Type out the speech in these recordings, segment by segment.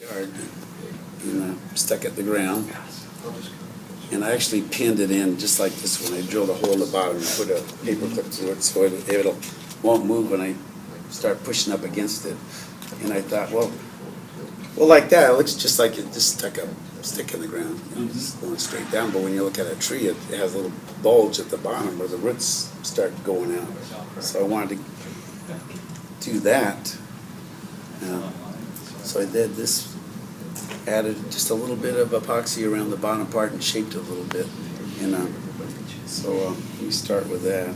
Hard and stuck at the ground. And I actually pinned it in just like this when I drilled a hole in the bottom and put a paper clip through it so it won't move when I start pushing up against it. And I thought, well, like that, it looks just like it just stuck a stick in the ground, just going straight down. But when you look at a tree, it has a little bulge at the bottom where the roots start going out. So I wanted to do that. So I did this. Added just a little bit of epoxy around the bottom part and shaped it a little bit. And so we start with that.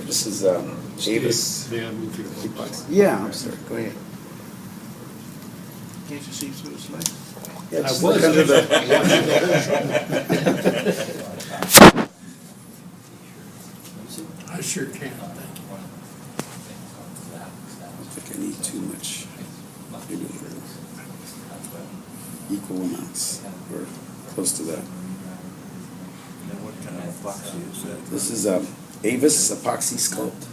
This is Avis epoxy. Yeah, I'm sorry. Go ahead. Can't you see through his legs? Yeah, just look under the. I sure can. I don't think I need too much. Maybe equal amounts or close to that. What kind of epoxy is that? This is Avis epoxy sculpt,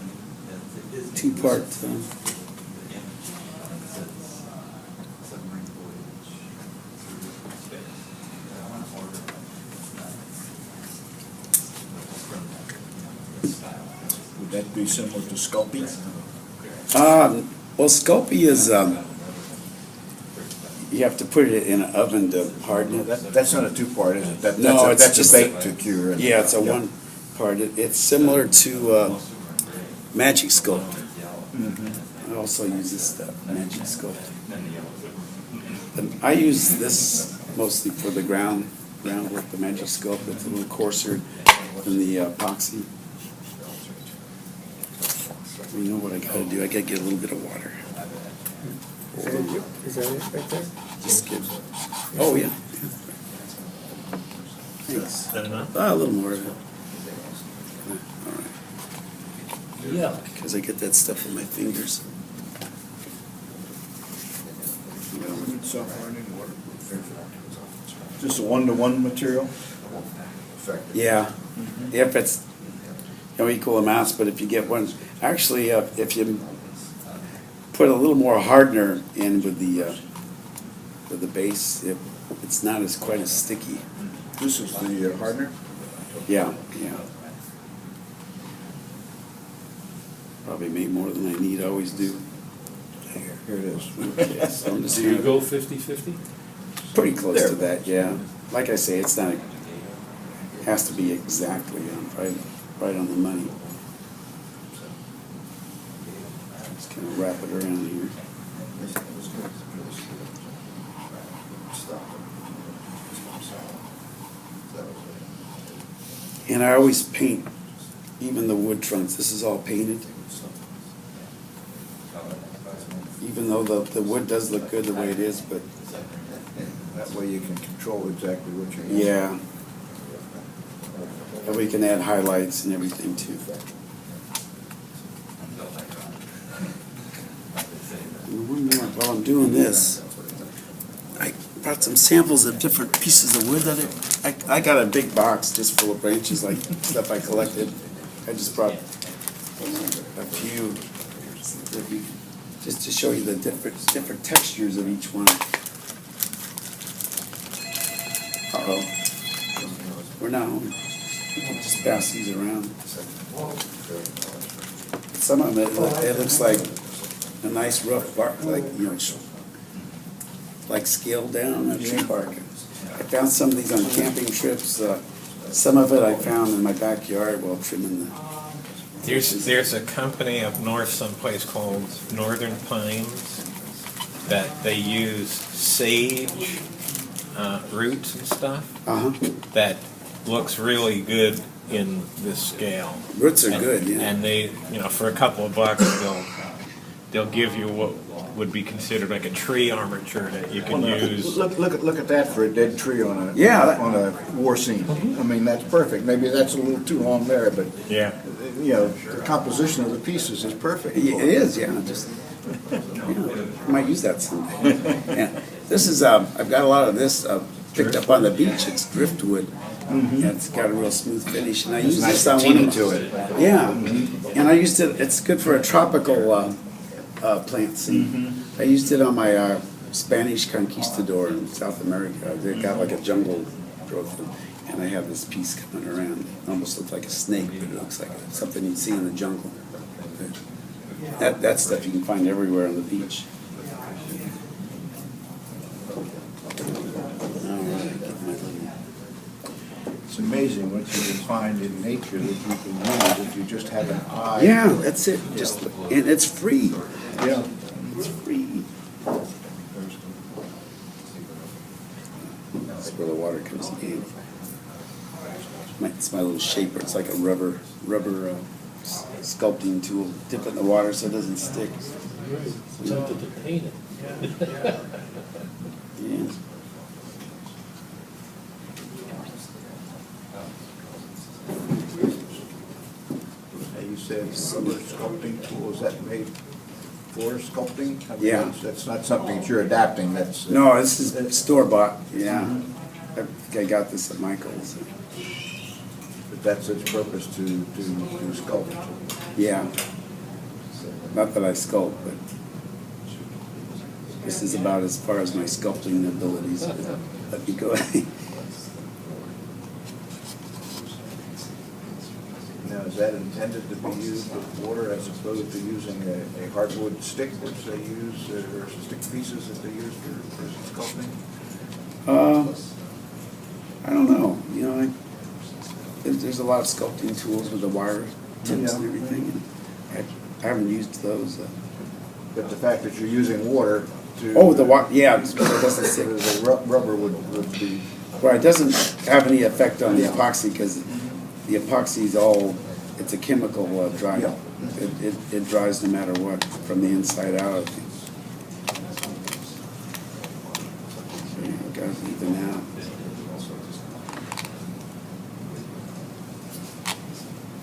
2-part. Would that be similar to Sculpey? Well, Sculpey is. You have to put it in an oven to harden it. That's not a 2-part, is it? No, it's that's just a bake to cure. Yeah, it's a 1-part. It's similar to Magic Sculpt. I also use this stuff, Magic Sculpt. I use this mostly for the groundwork, the Magic Sculpt. It's a little coarser than the epoxy. You know what I gotta do? I gotta get a little bit of water. Is that it right there? Just give. Oh, yeah. Thanks. That enough? A little more of it. All right. Yeah. Because I get that stuff in my fingers. Good self-hardening, waterproof. Just a 1-to-1 material? Yeah. If it's equal amounts, but if you get one, actually, if you put a little more hardener in with the base, it's not as quite as sticky. This is the hardener? Yeah. Probably make more than I need. I always do. Here it is. Okay, so I'm just Do you go 50-50? pretty close to that. Yeah. Like I say, it's not. Has to be exactly right on the money. Just kind of wrap it around here. And I always paint even the wood trunks. This is all painted. Even though the wood does look good the way it is, but That way you can control exactly what you're using. yeah. And we can add highlights and everything too. And one more, while I'm doing this, I brought some samples of different pieces of wood that I got a big box just full of branches, like stuff I collected. I just brought a few, just to show you the different textures of each one. Uh-oh. We're not home. Just pass these around. Some of them, it looks like a nice rough bark, like, like scaled down a tree bark. I found some of these on camping trips. Some of it I found in my backyard while trimming the. There's a company up north someplace called Northern Pines that they use sage roots and stuff that looks really good in this scale. Roots are good, yeah. And they, for a couple of bucks, they'll give you what would be considered like a tree armature that you can use. Look at that for a dead tree on a on a war scene. I mean, that's perfect. Maybe that's a little too long there, but Yeah. The composition of the pieces is perfect. It is, yeah. Just I might use that someday. Yeah. This is I've got a lot of this picked up on the beach. It's driftwood. And it's got a real smooth finish, and I use this on one of to it. Yeah, and I used it. It's good for a tropical plants. I used it on my Spanish conquistador in South America. They got like a jungle growth, and I have this piece coming around. It almost looks like a snake, but it looks like something you'd see in the jungle. That stuff you can find everywhere on the beach. It's amazing what you can find in nature that you can use if you just have an eye. Yeah, that's it. Just and it's free. Yeah. It's free. That's where the water comes in. It's my little shaper. It's like a rubber sculpting tool. Dip it in the water so it doesn't stick. Tempted to paint it. Yeah. Now you said rubber sculpting tool, is that made for sculpting? I mean, Yeah. That's not something that you're adapting, that's. No, this is store-bought. Yeah. I got this at Michael's. But that's its purpose to sculpt. Yeah. Not that I sculpt, but this is about as far as my sculpting abilities. Let me go. Now, is that intended to be used with water as opposed to using a hardwood stick, which they use, or stick pieces that they use for sculpting? I don't know. You know, there's a lot of sculpting tools with the wire tips and everything. And I haven't used those. But the fact that you're using water to. Oh, the wire. Yeah, it doesn't stick. The rubber would be. Well, it doesn't have any effect on the epoxy because the epoxy is all. It's a chemical dry. Yeah. It dries no matter what from the inside out. I think. So, yeah, got to even out.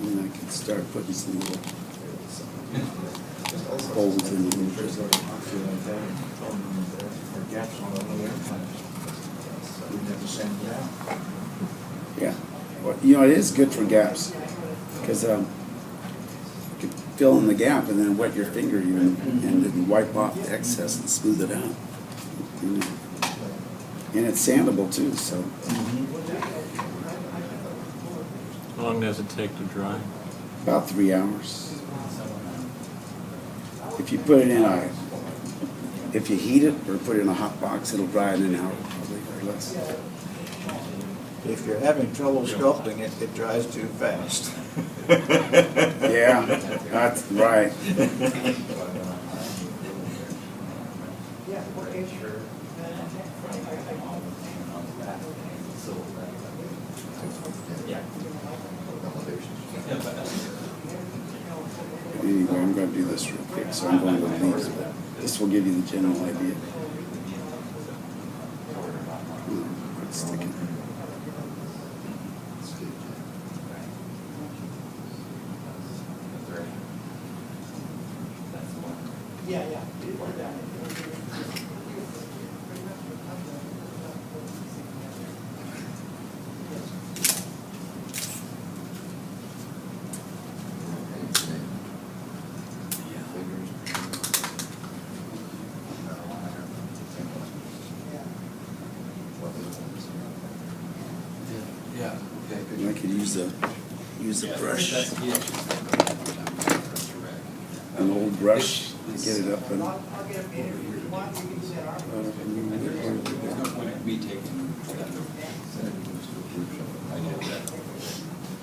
And I can start putting some little holes in the windows. Yeah, well, you know, it is good for gaps because you can fill in the gap and then wet your finger even and then wipe off the excess and smooth it out. And it's sandable too, so. How long does it take to dry? About 3 hours. If you put it in if you heat it or put it in a hot box, it'll dry in an hour probably or less. If you're having trouble sculpting it, it dries too fast. Yeah, that's right. Anyway, I'm going to do this real quick, so I'm going with these, but this will give you the general idea. Let's stick it. And I could use a brush, an old brush to get it up and.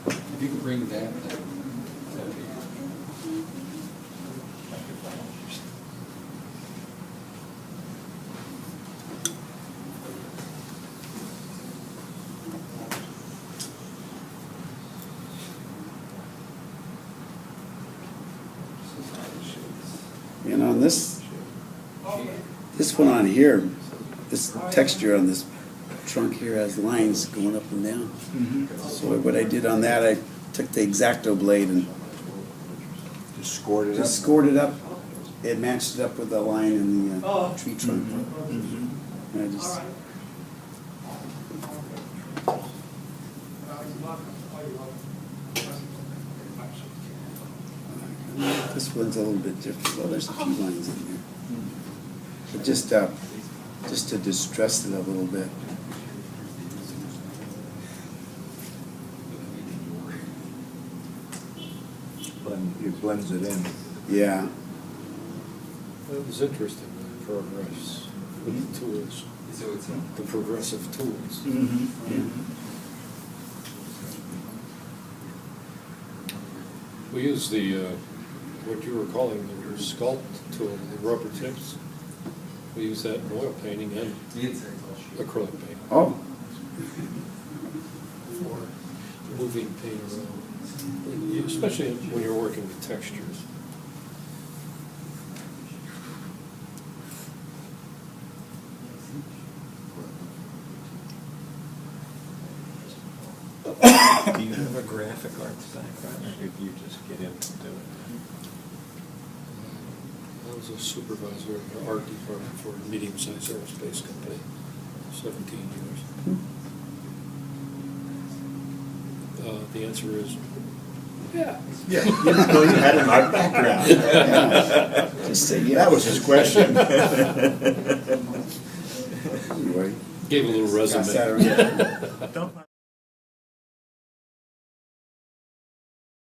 If you could bring that. And on this one on here, this texture on this trunk here has lines going up and down. So what I did on that, I took the X-Acto blade and Just scored it up. just scored it up. It matched it up with the line in the tree trunk. And I just. This one's a little bit different. Well, there's a few lines in there. Just to distress it a little bit. It blends it in. Yeah. It was interesting, the progress with the tools, the progressive tools. We use the, what you were calling the sculpt tool, the rubber tips. We use that in oil painting and acrylic paint Oh, for moving paint around, especially when you're working with textures. Do you have a graphic arts background, or did you just get into doing I was a supervisor in the art department for a medium-sized aerospace company, 17 years. The answer is, yeah. Yeah, you know, you had an art background. yeah. Just say yes. That was his question. Anyway. Gave a little Pass that resume. around. that?